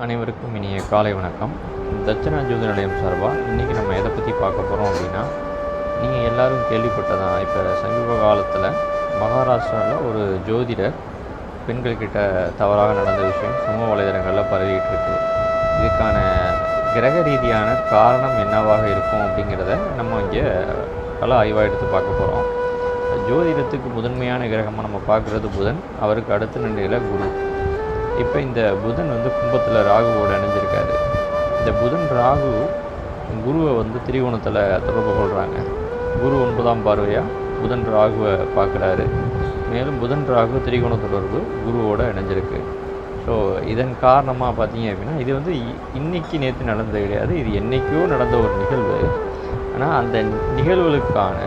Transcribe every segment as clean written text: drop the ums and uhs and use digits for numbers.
அனைவருக்கும் இனிய காலை வணக்கம். தட்சணா ஜோதி நிலையம் சார்பாக இன்றைக்கி நம்ம எதை பற்றி பார்க்க போகிறோம் அப்படின்னா, நீங்கள் எல்லோரும் கேள்விப்பட்டதான். இப்போ சமீப காலத்தில் மகாராஷ்டிராவில் ஒரு ஜோதிடர் பெண்கள்கிட்ட தவறாக நடந்த விஷயம் சமூக வலைதளங்களில் பரவிட்டு இருக்கு. இதுக்கான கிரக ரீதியான காரணம் என்னவாக இருக்கும் அப்படிங்கிறத நம்ம இங்கே பல ஆய்வாக எடுத்து பார்க்க போகிறோம். ஜோதிடத்துக்கு முதன்மையான கிரகமாக நம்ம பார்க்குறது புதன், அவருக்கு அடுத்த நிலையில் குரு. இப்போ இந்த புதன் கும்பத்தில் ராகுவோடு இணைஞ்சிருக்காரு. இந்த புதன் ராகு குருவை திரிகோணத்தில் தொடர்பு கொள்கிறாங்க. குரு 9ஆம் பார்வையாக புதன் ராகுவை பார்க்குறாரு. மேலும் புதன் ராகு திரிகோண தொடர்பு குருவோடு இணைஞ்சிருக்கு. ஸோ இதன் காரணமாக பார்த்தீங்க அப்படின்னா, இது இன்றைக்கி நேற்று நடந்தது கிடையாது. இது என்றைக்கோ நடந்த ஒரு நிகழ்வு. ஆனால் அந்த நிகழ்வுகளுக்கான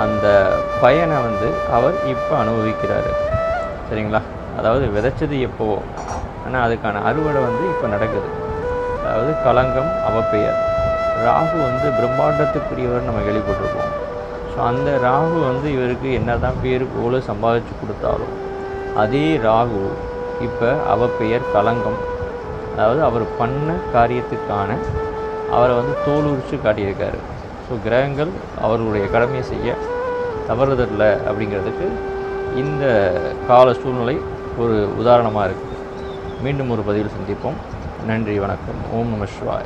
அந்த பயனை அவர் இப்போ அனுபவிக்கிறாரு. சரிங்களா? அதாவது விதைச்சது எப்போவோ, ஆனால் அதுக்கான அறுவடை இப்போ நடக்குது. அதாவது களங்கம் அவப்பெயர். ராகு பிரம்மாண்டத்துக்குரியவர் நம்ம கேள்விப்பட்டிருப்போம். ஸோ அந்த ராகு இவருக்கு என்ன தான் பேர் போல சம்பாதிச்சு கொடுத்தாலும், அதே ராகு இப்போ அவப்பெயர் களங்கம், அதாவது அவர் பண்ண காரியத்துக்கான அவரை தோலுரிச்சு காட்டியிருக்காரு. ஸோ கிரகங்கள் அவர்களுடைய கடமையை செய்ய தவறுதல்ல அப்படிங்கிறதுக்கு இந்த கால சூழ்நிலை ஒரு உதாரணமாக இருக்குது. மீண்டும் ஒரு பதிவில் சந்திப்போம். நன்றி, வணக்கம். ஓம் நம சிவாய.